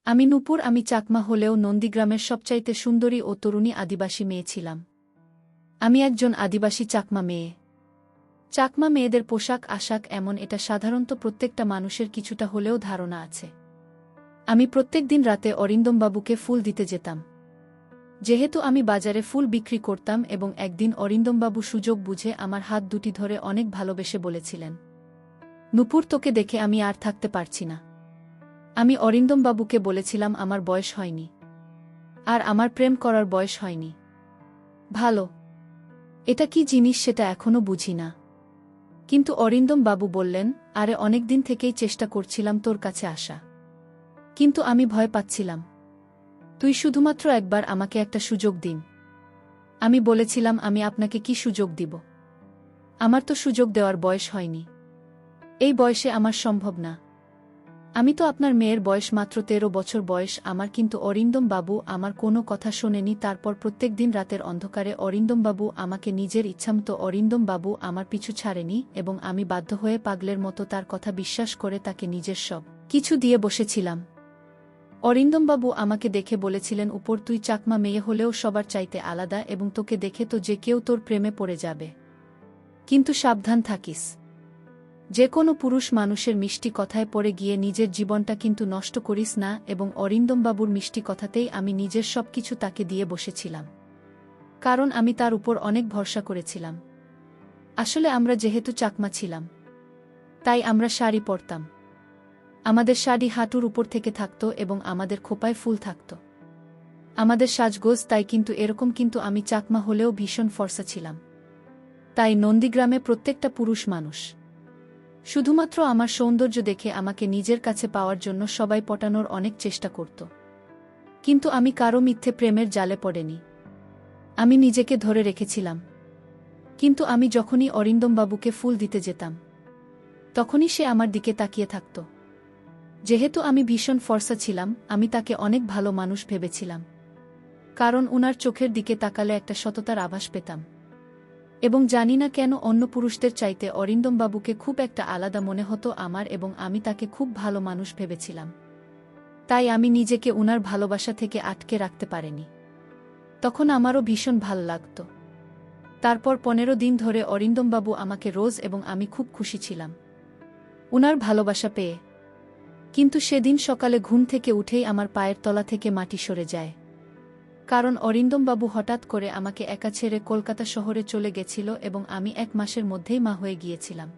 আমি নূপুর। আমি চাকমা হলেও নন্দীগ্রামের সবচাইতে সুন্দরী ও তরুণী আদিবাসী মেয়ে ছিলাম। আমি একজন আদিবাসী চাকমা মেয়ে। চাকমা মেয়েদের পোশাক আশাক এমন, এটা সাধারণত প্রত্যেকটা মানুষের কিছুটা হলেও ধারণা আছে। আমি প্রত্যেক দিন রাতে অরিন্দমবাবুকে ফুল দিতে যেতাম। যেহেতু আমি বাজারে ফুল বিক্রি করতাম, এবং একদিন অরিন্দমবাবু সুযোগ বুঝে আমার হাত দুটি ধরে অনেক ভালোবেসে বলেছিলেন, নূপুর, তোকে দেখে আমি আর থাকতে পারছি না। আমি অরিন্দমবাবুকে বলেছিলাম আমার বয়স হয়নি, আর আমার প্রেম করার বয়স হয়নি। ভালো, এটা কি জিনিস সেটা এখনও বুঝি না। কিন্তু অরিন্দমবাবু বললেন, আরে অনেকদিন থেকেই চেষ্টা করছিলাম তোর কাছে আসা, কিন্তু আমি ভয় পাচ্ছিলাম। তুই শুধুমাত্র একবার আমাকে একটা সুযোগ দিন। আমি বলেছিলাম, আমি আপনাকে কি সুযোগ দিব? আমার তো সুযোগ দেওয়ার বয়স হয়নি। এই বয়সে আমার সম্ভব না। আমি তো আপনার মেয়ের বয়স মাত্র 13 বছর বয়স আমার। কিন্তু অরিন্দমবাবু আমার কোনো কথা শোনেনি। তারপর প্রত্যেক দিন রাতের অন্ধকারে অরিন্দমবাবু আমাকে নিজের ইচ্ছামতো, অরিন্দমবাবু আমার পিছু ছাড়েনি, এবং আমি বাধ্য হয়ে পাগলের মতো তার কথা বিশ্বাস করে তাকে নিজের সব কিছু দিয়ে বসেছিলাম। অরিন্দমবাবু আমাকে দেখে বলেছিলেন, উপর, তুই চাকমা মেয়ে হলেও সবার চাইতে আলাদা, এবং তোকে দেখে তো যে কেউ তোর প্রেমে পড়ে যাবে। কিন্তু সাবধান থাকিস। যে কোনো পুরুষ মানুষের মিষ্টি কথায় পড়ে গিয়ে নিজের জীবনটা কিন্তু নষ্ট করিস না। এবং অরিন্দমবাবুর মিষ্টি কথাতেই আমি নিজের সবকিছু তাকে দিয়ে বসেছিলাম, কারণ আমি তার উপর অনেক ভরসা করেছিলাম। আসলে আমরা যেহেতু চাকমা ছিলাম, তাই আমরা শাড়ি পরতাম। আমাদের শাড়ি হাঁটুর উপর থেকে থাকত এবং আমাদের খোপায় ফুল থাকত। আমাদের সাজগোজ তাই কিন্তু এরকম। কিন্তু আমি চাকমা হলেও ভীষণ ফর্সা ছিলাম। তাই নন্দীগ্রামে প্রত্যেকটা পুরুষ মানুষ শুধুমাত্র আমার সৌন্দর্য দেখে আমাকে নিজের কাছে পাওয়ার জন্য সবাই পটানোর অনেক চেষ্টা করত। কিন্তু আমি কারো মিথ্যে প্রেমের জালে পড়েনি। আমি নিজেকে ধরে রেখেছিলাম। কিন্তু আমি যখনই অরিন্দমবাবুকে ফুল দিতে যেতাম, তখনই সে আমার দিকে তাকিয়ে থাকত। যেহেতু আমি ভীষণ ফর্সা ছিলাম, আমি তাকে অনেক ভালো মানুষ ভেবেছিলাম, কারণ উনার চোখের দিকে তাকালে একটা সততার আভাস পেতাম। এবং জানি না কেন অন্য পুরুষদের চাইতে অরিন্দমবাবুকে খুব একটা আলাদা মনে হতো আমার, এবং আমি তাকে খুব ভালো মানুষ ভেবেছিলাম। তাই আমি নিজেকে উনার ভালোবাসা থেকে আটকে রাখতে পারিনি। তখন আমারও ভীষণ ভাল লাগত। তারপর 15 দিন ধরে অরিন্দমবাবু আমাকে রোজ, এবং আমি খুব খুশি ছিলাম উনার ভালোবাসা পেয়ে। কিন্তু সেদিন সকালে ঘুম থেকে উঠেই আমার পায়ের তলা থেকে মাটি সরে যায়, কারণ অরিন্দমবাবু হঠাৎ করে আমাকে একা ছেড়ে কলকাতা শহরে চলে গেছিল, এবং আমি 1 মাসের মধ্যেই মা হয়ে গিয়েছিলাম।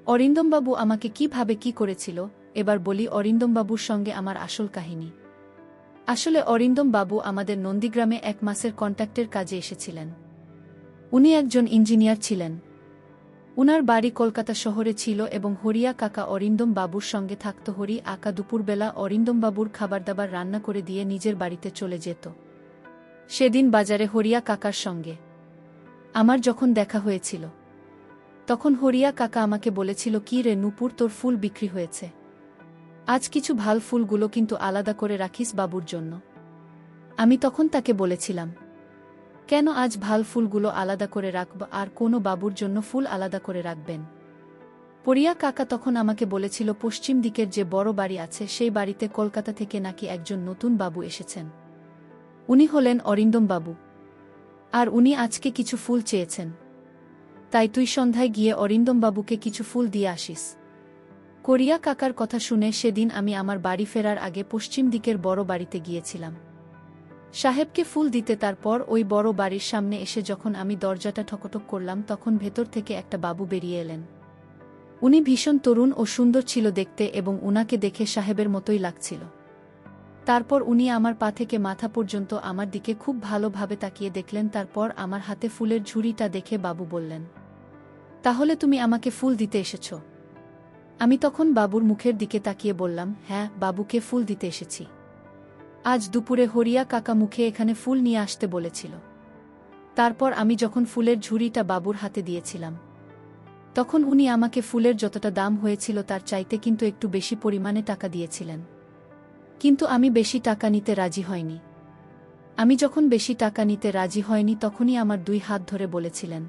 অরিন্দমবাবু আমাকে কিভাবে কি করেছিল, এবার বলি অরিন্দমবাবুর সঙ্গে আমার আসল কাহিনী। আসলে অরিন্দমবাবু আমাদের নন্দীগ্রামে 1 মাসের কন্ট্রাক্টের কাজে এসেছিলেন। উনি একজন ইঞ্জিনিয়ার ছিলেন। উনার বাড়ি কলকাতা শহরে ছিল, এবং হরিয়া কাকা অরিন্দমবাবুর সঙ্গে থাকত। হরি আকা দুপুরবেলা অরিন্দমবাবুর খাবারদাবার রান্না করে দিয়ে নিজের বাড়িতে চলে যেত। সেদিন বাজারে হরিয়া কাকার সঙ্গে আমার যখন দেখা হয়েছিল, তখন হরিয়া কাকা আমাকে বলেছিল, কি রে নূপুর, তোর ফুল বিক্রি হয়েছে। আজ কিছু ভাল ফুলগুলো কিন্তু আলাদা করে রাখিস বাবুর জন্য। আমি তখন তাকে বলেছিলাম, কেন আজ ভাল ফুলগুলো আলাদা করে রাখব, আর কোনো বাবুর জন্য ফুল আলাদা করে রাখবেন? হরিয়া কাকা তখন আমাকে বলেছিল, পশ্চিম দিকের যে বড় বাড়ি আছে সেই বাড়িতে কলকাতা থেকে নাকি একজন নতুন বাবু এসেছেন। উনি হলেন অরিন্দমবাবু, আর উনি আজকে কিছু ফুল চেয়েছেন। তাই তুই সন্ধ্যায় গিয়ে অরিন্দমবাবুকে কিছু ফুল দিয়ে আসিস। হরিয়া কাকার কথা শুনে সেদিন আমি আমার বাড়ি ফেরার আগে পশ্চিম দিকের বড় বাড়িতে গিয়েছিলাম সাহেবকে ফুল দিতে। তারপর ওই বড় বাড়ির সামনে এসে যখন আমি দরজাটা ঠকঠক করলাম, তখন ভেতর থেকে একটা বাবু বেরিয়ে এলেন। উনি ভীষণ তরুণ ও সুন্দর ছিল দেখতে, এবং উনাকে দেখে সাহেবের মতোই লাগছিল। তারপর উনি আমার পা থেকে মাথা পর্যন্ত আমার দিকে খুব ভালোভাবে তাকিয়ে দেখলেন। তারপর আমার হাতে ফুলের ঝুড়িটা দেখে বাবু বললেন, তাহলে তুমি আমাকে ফুল দিতে এসেছ? আমি তখন বাবুর মুখের দিকে তাকিয়ে বললাম, হ্যাঁ, বাবুকে ফুল দিতে এসেছি। আজ দুপুরে হরিয়া কাকা মুখে এখানে ফুল নিয়ে আসতে বলেছিল। তারপর আমি যখন ফুলের ঝুড়িটা বাবুর হাতে দিয়েছিলাম, তখন উনি আমাকে ফুলের যতটা দাম হয়েছিল তার চাইতে কিন্তু একটু বেশি পরিমাণে টাকা দিয়েছিলেন। কিন্তু আমি বেশি টাকা নিতে রাজি হয়নি। আমি যখন বেশি টাকা নিতে রাজি হয়নি, তখনই আমার 2 হাত ধরে বলেছিলেন,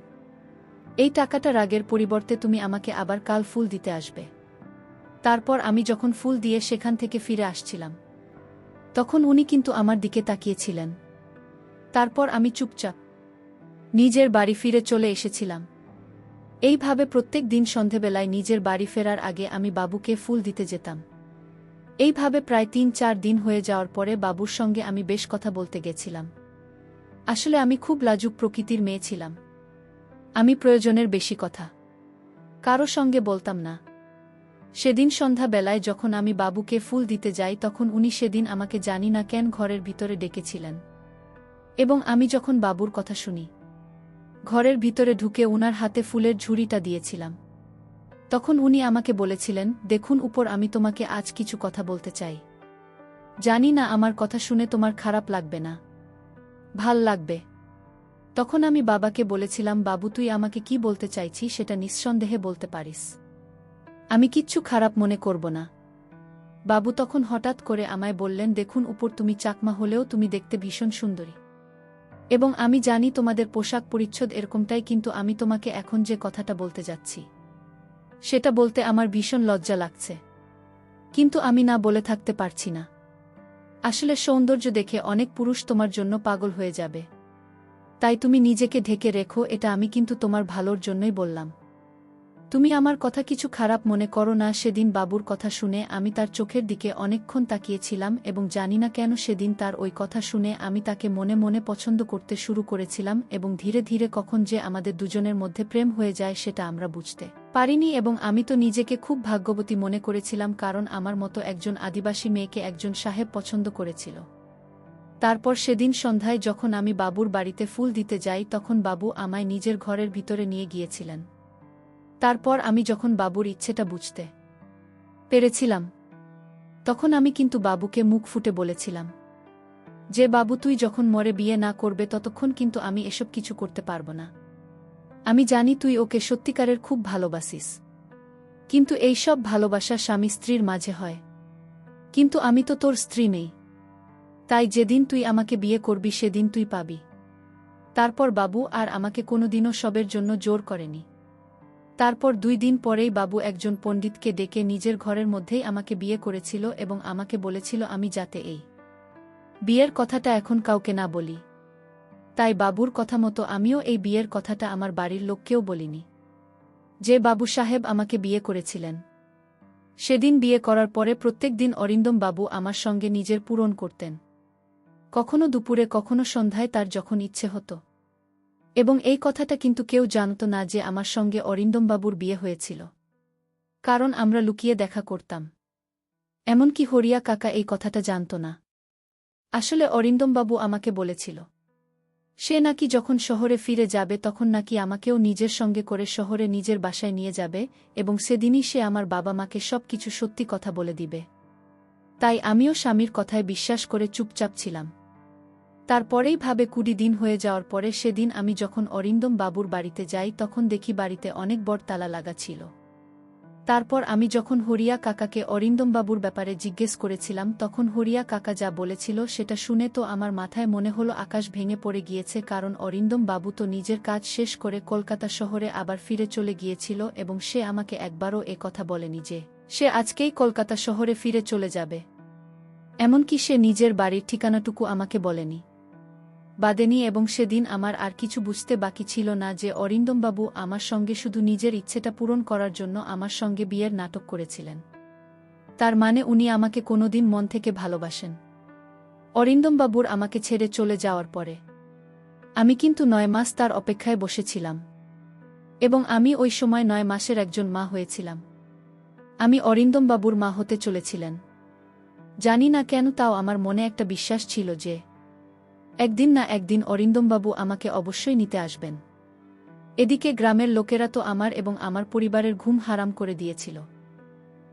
এই টাকাটা রাগের পরিবর্তে তুমি আমাকে আবার কাল ফুল দিতে আসবে। তারপর আমি যখন ফুল দিয়ে সেখান থেকে ফিরে আসছিলাম, তখন উনি কিন্তু আমার দিকে তাকিয়েছিলেন। তারপর আমি চুপচাপ নিজের বাড়ি ফিরে চলে এসেছিলাম। এইভাবে প্রত্যেক দিন সন্ধেবেলায় নিজের বাড়ি ফেরার আগে আমি বাবুকে ফুল দিতে যেতাম। এইভাবে প্রায় ৩-৪ দিন হয়ে যাওয়ার পরে বাবুর সঙ্গে আমি বেশ কথা বলতে গেছিলাম। আসলে আমি খুব লাজুক প্রকৃতির মেয়ে ছিলাম। আমি প্রয়োজনের বেশি কথা কারো সঙ্গে বলতাম না। সেদিন সন্ধ্যাবেলায় যখন আমি বাবুকে ফুল দিতে যাই তখন উনি সেদিন আমাকে জানি না কেন ঘরের ভিতরে ডেকেছিলেন। এবং আমি যখন বাবুর কথা শুনি, ঘরের ভিতরে ঢুকে উনার হাতে ফুলের ঝুড়িটা দিয়েছিলাম। তখন উনি আমাকে বলেছিলেন, দেখুন উপর, আমি তোমাকে আজ কিছু কথা বলতে চাই। জানি না আমার কথা শুনে তোমার খারাপ লাগবে না, ভাল লাগবে। তখন আমি বাবাকে বলেছিলাম, বাবু তুই আমাকে কি বলতে চাইছি সেটা নিঃসন্দেহে বলতে পারিস, আমি কিচ্ছু খারাপ মনে করব না। বাবু তখন হঠাৎ করে আমায় বললেন, দেখুন উপর, তুমি চাকমা হলেও তুমি দেখতে ভীষণ সুন্দরী, এবং আমি জানি তোমাদের পোশাক পরিচ্ছদ এরকমটাই, কিন্তু আমি তোমাকে এখন যে কথাটা বলতে যাচ্ছি সেটা বলতে আমার ভীষণ লজ্জা লাগছে, কিন্তু আমি না বলে থাকতে পারছি না। আসলে সৌন্দর্য দেখে অনেক পুরুষ তোমার জন্য পাগল হয়ে যাবে, তাই তুমি নিজেকে ঢেকে রেখো, এটা আমি কিন্তু তোমার ভালোর জন্যই বললাম। তুমি আমার কথা কিছু খারাপ মনে করো না। সেদিন বাবুর কথা শুনে আমি তার চোখের দিকে অনেকক্ষণ তাকিয়েছিলাম এবং জানি না কেন সেদিন তার ওই কথা শুনে আমি তাকে মনে মনে পছন্দ করতে শুরু করেছিলাম, এবং ধীরে ধীরে কখন যে আমাদের দুজনের মধ্যে প্রেম হয়ে যায় সেটা আমরা বুঝতে পারিনি। এবং আমি তো নিজেকে খুব ভাগ্যবতী মনে করেছিলাম, কারণ আমার মতো একজন আদিবাসী মেয়েকে একজন সাহেব পছন্দ করেছিল। তারপর সেদিন সন্ধ্যায় যখন আমি বাবুর বাড়িতে ফুল দিতে যাই তখন বাবু আমায় নিজের ঘরের ভিতরে নিয়ে গিয়েছিলেন। তারপর আমি যখন বাবুর ইচ্ছেটা বুঝতে পেরেছিলাম, তখন আমি কিন্তু বাবুকে মুখ ফুটে বলেছিলাম যে, বাবু তুই যখন মরে বিয়ে না করবে ততক্ষণ কিন্তু আমি এসব কিছু করতে পারব না। আমি জানি তুই ওকে সত্যিকারের খুব ভালোবাসিস, কিন্তু এই সব ভালোবাসা স্বামী স্ত্রীর মাঝে হয়, কিন্তু আমি তো তোর স্ত্রী নেই, তাই যেদিন তুই আমাকে বিয়ে করবি সেদিন তুই পাবি। তারপর বাবু আর আমাকে কোনোদিনও সবের জন্য জোর করেনি। তারপর 2 দিন পরেই বাবু একজন পণ্ডিতকে ডেকে নিজের ঘরের মধ্যেই আমাকে বিয়ে করেছিল এবং আমাকে বলেছিল আমি যাতে এই বিয়ের কথাটা এখন কাউকে না বলি। তাই বাবুর কথা মতো আমিও এই বিয়ের কথাটা আমার বাড়ির লোককেও বলিনি। যে বাবু সাহেব আমাকে বিয়ে করেছিলেন, সেদিন বিয়ে করার পরে প্রত্যেক দিন অরিন্দম বাবু আমার সঙ্গে নিজের পূরণ করতেন, কখনো দুপুরে কখনো সন্ধ্যায়, তার যখন ইচ্ছে হতো। এবং এই কথাটা কিন্তু কেউ জানত না যে আমার সঙ্গে অরিন্দমবাবুর বিয়ে হয়েছিল, কারণ আমরা লুকিয়ে দেখা করতাম। এমনকি হরিয়া কাকা এই কথাটা জানত না। আসলে অরিন্দমবাবু আমাকে বলেছিল সে নাকি যখন শহরে ফিরে যাবে তখন নাকি আমাকেও নিজের সঙ্গে করে শহরে নিজের বাসায় নিয়ে যাবে, এবং সেদিনই সে আমার বাবা মাকে সব কিছু সত্যি কথা বলে দিবে। তাই আমিও স্বামীর কথায় বিশ্বাস করে চুপচাপ ছিলাম। তারপরেই ভাবে 20 দিন হয়ে যাওয়ার পরে সেদিন আমি যখন অরিন্দম বাবুর বাড়িতে যাই তখন দেখি বাড়িতে অনেক বড় তালা লাগা ছিল। তারপর আমি যখন হরিয়া কাকাকে অরিন্দম বাবুর ব্যাপারে জিজ্ঞেস করেছিলাম তখন হরিয়া কাকা যা বলেছিল সেটা শুনে তো আমার মাথায় মনে হলো আকাশ ভেঙে পড়ে গিয়েছে, কারণ অরিন্দম বাবু তো নিজের কাজ শেষ করে কলকাতা শহরে আবার ফিরে চলে গিয়েছিল এবং সে আমাকে একবারও এ কথা বলেনি যে সে আজকেই কলকাতা শহরে ফিরে চলে যাবে। এমনকি সে নিজের বাড়ির ঠিকানাটুকু আমাকে বলেনি, বাদেনি। এবং সেদিন আমার আর কিছু বুঝতে বাকি ছিল না যে অরিন্দমবাবু আমার সঙ্গে শুধু নিজের ইচ্ছেটা পূরণ করার জন্য আমার সঙ্গে বিয়ের নাটক করেছিলেন। তার মানে উনি আমাকে কোনোদিন মন থেকে ভালোবাসেন। অরিন্দমবাবুর আমাকে ছেড়ে চলে যাওয়ার পরে আমি কিন্তু 9 মাস তার অপেক্ষায় বসেছিলাম, এবং আমি ওই সময় 9 মাসের একজন মা হয়েছিলাম। আমি অরিন্দমবাবুর মা হতে চলেছিলেন। জানি না কেন, তাও আমার মনে একটা বিশ্বাস ছিল যে একদিন না একদিন অরিন্দমবাবু আমাকে অবশ্যই নিতে আসবেন। এদিকে গ্রামের লোকেরা তো আমার এবং আমার পরিবারের ঘুম হারাম করে দিয়েছিল।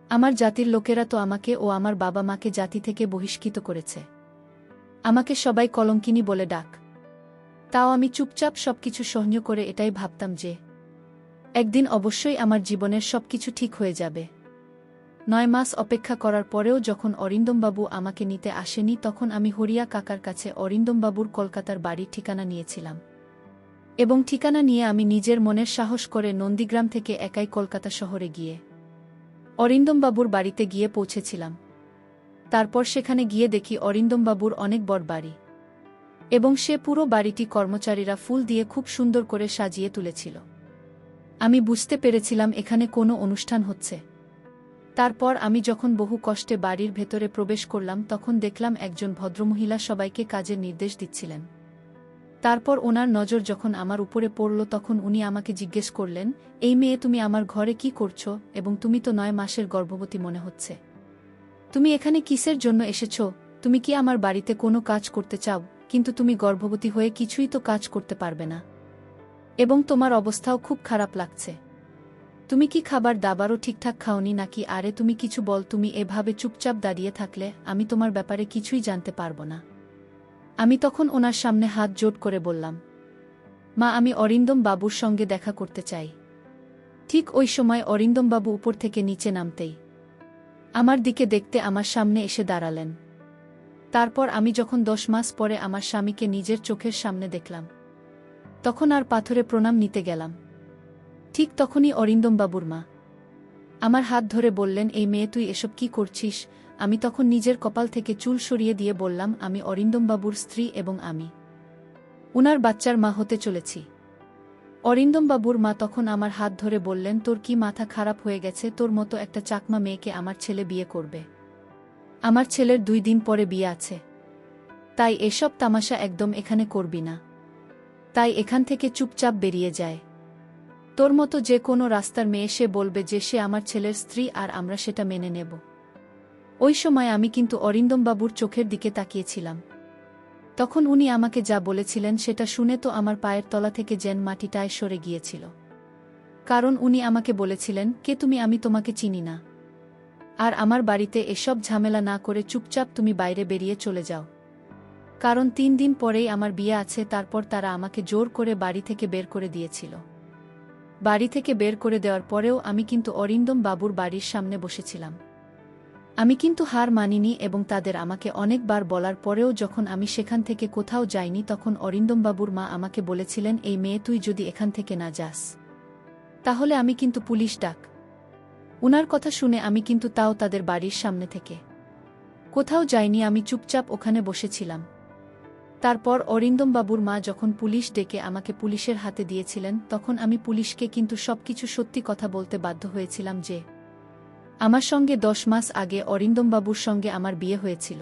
আমার জাতির লোকেরা তো আমাকে ও আমার বাবা মাকে জাতি থেকে বহিষ্কৃত করেছে। আমাকে সবাই কলঙ্কিনী বলে ডাক। তাও আমি চুপচাপ সবকিছু সহ্য করে এটাই ভাবতাম যে একদিন অবশ্যই আমার জীবনের সবকিছু ঠিক হয়ে যাবে। 9 মাস অপেক্ষা করার পরেও যখন অরিন্দমবাবু আমাকে নিতে আসেনি তখন আমি হরিয়া কাকার কাছে অরিন্দমবাবুর কলকাতার বাড়ির ঠিকানা নিয়েছিলাম, এবং ঠিকানা নিয়ে আমি নিজের মনের সাহস করে নন্দীগ্রাম থেকে একাই কলকাতা শহরে গিয়ে অরিন্দমবাবুর বাড়িতে গিয়ে পৌঁছেছিলাম। তারপর সেখানে গিয়ে দেখি অরিন্দমবাবুর অনেক বড় বাড়ি, এবং সে পুরো বাড়িটি কর্মচারীরা ফুল দিয়ে খুব সুন্দর করে সাজিয়ে তুলেছিল। আমি বুঝতে পেরেছিলাম এখানে কোনো অনুষ্ঠান হচ্ছে। তারপর আমি যখন বহু কষ্টে বাড়ির ভেতরে প্রবেশ করলাম তখন দেখলাম একজন ভদ্রমহিলা সবাইকে কাজের নির্দেশ দিচ্ছিলেন। তারপর ওনার নজর যখন আমার উপরে পড়ল তখন উনি আমাকে জিজ্ঞেস করলেন, এই মেয়ে তুমি আমার ঘরে কি করছো, এবং তুমি তো 9 মাসের গর্ভবতী মনে হচ্ছে। তুমি এখানে কিসের জন্য এসেছ? তুমি কি আমার বাড়িতে কোনো কাজ করতে চাও? কিন্তু তুমি গর্ভবতী হয়ে কিছুই তো কাজ করতে পারবে না, এবং তোমার অবস্থাও খুব খারাপ লাগছে। তুমি কি খাবার দাবারও ঠিকঠাক খাওনি নাকি? আরে তুমি কিছু বল, তুমি এভাবে চুপচাপ দাঁড়িয়ে থাকলে আমি তোমার ব্যাপারে কিছুই জানতে পারবো না। আমি তখন ওনার সামনে হাত জোড় করে বললাম, মা, আমি অরিন্দম বাবুর সঙ্গে দেখা করতে চাই। ঠিক ওই সময় অরিন্দম বাবু উপর থেকে নিচে নামতেই আমার দিকে দেখতে আমার সামনে এসে দাঁড়ালেন। তারপর আমি যখন 10 মাস পরে আমার স্বামীকে নিজের চোখের সামনে দেখলাম তখন আর পাথরে প্রণাম নিতে গেলাম। ঠিক তখনই অরিন্দম বাবুর মা আমার হাত ধরে বললেন, এই মেয়ে তুই এসব কি করছিস? আমি তখন নিজের কপাল থেকে চুল সরিয়ে দিয়ে বললাম, আমি অরিন্দম বাবুর স্ত্রী এবং আমি উনার বাচ্চার মা হতে চলেছি। অরিন্দম বাবুর মা তখন আমার হাত ধরে বললেন, তোর কি মাথা খারাপ হয়ে গেছে? তোর মতো একটা চাকমা মেয়েকে আমার ছেলে বিয়ে করবে? আমার ছেলের 2 দিন পরে বিয়ে আছে, তাই এসব তামাশা একদম এখানে করবি না। তাই এখান থেকে চুপচাপ বেরিয়ে যায়। তোর মতো যে কোনো রাস্তার মেয়ে সে বলবে যে সে আমার ছেলের স্ত্রী, আর আমরা সেটা মেনে নেব। ওই সময় আমি কিন্তু অরিন্দম বাবুর চোখের দিকে তাকিয়েছিলাম। তখন উনি আমাকে যা বলেছিলেন সেটা শুনে তো আমার পায়ের তলা থেকে যেন মাটিটায় সরে গিয়েছিল। কারণ উনি আমাকে বলেছিলেন, কে তুমি? আমি তোমাকে চিনি না, আর আমার বাড়িতে এসব ঝামেলা না করে চুপচাপ তুমি বাইরে বেরিয়ে চলে যাও। কারণ 3 দিন পরেই আমার বিয়ে আছে। তারপর তারা আমাকে জোর করে বাড়ি থেকে বের করে দিয়েছিল। বাড়ি থেকে বের করে দেওয়ার পরেও আমি কিন্তু অরিন্দম বাবুর বাড়ির সামনে বসেছিলাম। আমি কিন্তু হার মানিনি, এবং তাদের আমাকে অনেকবার বলার পরেও যখন আমি সেখান থেকে কোথাও যাইনি তখন অরিন্দম বাবুর মা আমাকে বলেছিলেন, এই মেয়ে তুই যদি এখান থেকে না যাস তাহলে আমি কিন্তু পুলিশ ডাক। উনার কথা শুনে আমি কিন্তু তাও তাদের বাড়ির সামনে থেকে কোথাও যাইনি, আমি চুপচাপ ওখানে বসেছিলাম। তারপর অরিন্দম বাবুর মা যখন পুলিশ ডেকে আমাকে পুলিশের হাতে দিয়েছিলেন তখন আমি পুলিশকে কিন্তু সবকিছু সত্যি কথা বলতে বাধ্য হয়েছিলাম যে আমার সঙ্গে 10 মাস আগে অরিন্দম বাবুর সঙ্গে আমার বিয়ে হয়েছিল।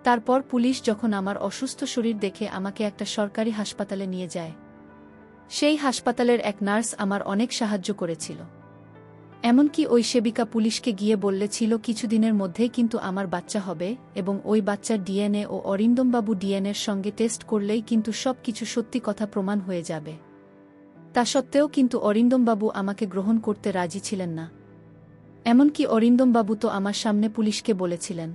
তারপর পুলিশ যখন আমার অসুস্থ শরীর দেখে আমাকে একটা সরকারি হাসপাতালে নিয়ে যায়, সেই হাসপাতালের এক নার্স আমার অনেক সাহায্য করেছিল। এমনকি ওই সেবিকা পুলিশকে গিয়ে বললেছিল কিছুদিনের মধ্যেই কিন্তু আমার বাচ্চা হবে, এবং ওই বাচ্চার ডিএনএ ও অরিন্দমবাবু ডিএনএর সঙ্গে টেস্ট করলেই কিন্তু সব কিছু সত্যি কথা প্রমাণ হয়ে যাবে। তা সত্ত্বেও কিন্তু অরিন্দমবাবু আমাকে গ্রহণ করতে রাজি ছিলেন না। এমনকি অরিন্দমবাবু তো আমার সামনে পুলিশকে বলেছিলেন,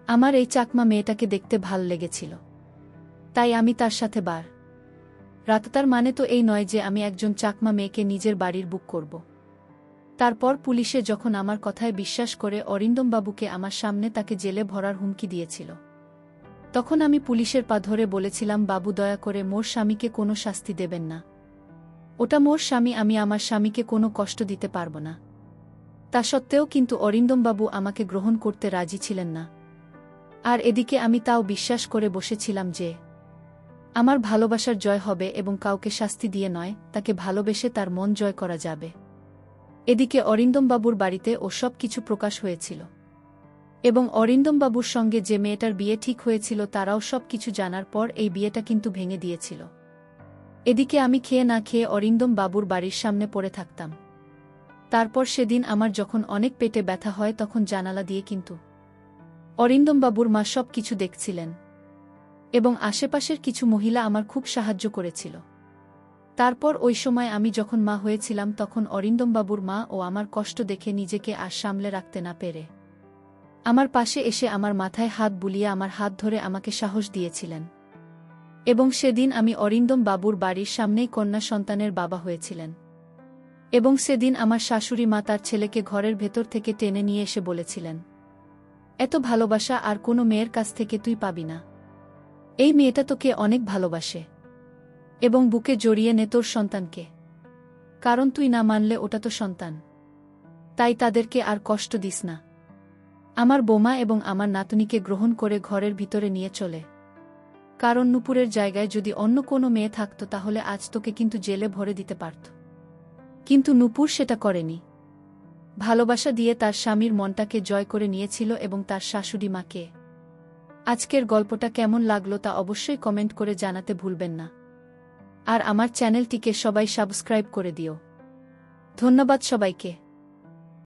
আমার এই চাকমা মেয়েটাকে দেখতে ভাল লেগেছিল, তাই আমি তার সাথে রাত। তার মানে তো এই নয় যে আমি একজন চাকমা মেয়েকে নিজের বাড়ির বুক করব। তারপর পুলিশে যখন আমার কথায় বিশ্বাস করে অরিন্দমবাবুকে আমার সামনে তাকে জেলে ভরার হুমকি দিয়েছিল, তখন আমি পুলিশের পা ধরে বলেছিলাম, বাবু দয়া করে মোর স্বামীকে কোনো শাস্তি দেবেন না। ওটা মোর স্বামী, আমি আমার স্বামীকে কোনো কষ্ট দিতে পারব না। তা সত্ত্বেও কিন্তু অরিন্দমবাবু আমাকে গ্রহণ করতে রাজি ছিলেন না। আর এদিকে আমি তাও বিশ্বাস করে বসেছিলাম যে আমার ভালোবাসার জয় হবে এবং কাউকে শাস্তি দিয়ে নয়, তাকে ভালোবেসে তার মন জয় করা যাবে। এদিকে অরিন্দমবাবুর বাড়িতে ও সব কিছু প্রকাশ হয়েছিল, এবং অরিন্দমবাবুর সঙ্গে যে মেয়েটার বিয়ে ঠিক হয়েছিল তারাও সব কিছু জানার পর এই বিয়েটা কিন্তু ভেঙে দিয়েছিল। এদিকে আমি খেয়ে না খেয়ে অরিন্দমবাবুর বাড়ির সামনে পড়ে থাকতাম। তারপর সেদিন আমার যখন অনেক পেটে ব্যথা হয় তখন জানালা দিয়ে কিন্তু অরিন্দমবাবুর মা সব কিছু দেখছিলেন, এবং আশেপাশের কিছু মহিলা আমার খুব সাহায্য করেছিল। তারপর ওই সময় আমি যখন মা হয়েছিলাম তখন অরিন্দমবাবুর মা ও আমার কষ্ট দেখে নিজেকে আর সামলে রাখতে না পেরে আমার পাশে এসে আমার মাথায় হাত বুলিয়ে আমার হাত ধরে আমাকে সাহস দিয়েছিলেন। এবং সেদিন আমি অরিন্দমবাবুর বাড়ির সামনেই কন্যা সন্তানের বাবা হয়েছিলেন। এবং সেদিন আমার শাশুড়ি মা তার ছেলেকে ঘরের ভেতর থেকে টেনে নিয়ে এসে বলেছিলেন, এত ভালোবাসা আর কোনো মেয়ের কাছ থেকে তুই পাবি না। এই মেয়েটা তোকে অনেক ভালোবাসে, এবং বুকে জড়িয়ে নে তোর সন্তানকে, কারণ তুই না মানলে ওটা তো সন্তান, তাই তাদেরকে আর কষ্ট দিস না। আমার বোমা এবং আমার নাতনিকে গ্রহণ করে ঘরের ভিতরে নিয়ে চলে। কারণ নূপুরের জায়গায় যদি অন্য কোনো মেয়ে থাকত তাহলে আজ তোকে কিন্তু জেলে ভরে দিতে পারত। কিন্তু নূপুর সেটা করেনি। ভালোবাসা দিয়ে তার স্বামীর মনটাকে জয় করে নিয়েছিল এবং তার শাশুড়ি মাকে। আজকের গল্পটা কেমন লাগলো তা অবশ্যই কমেন্ট করে জানাতে ভুলবেন না। আর আমার চ্যানেলটিকে সবাই সাবস্ক্রাইব করে দিও। ধন্যবাদ সবাইকে।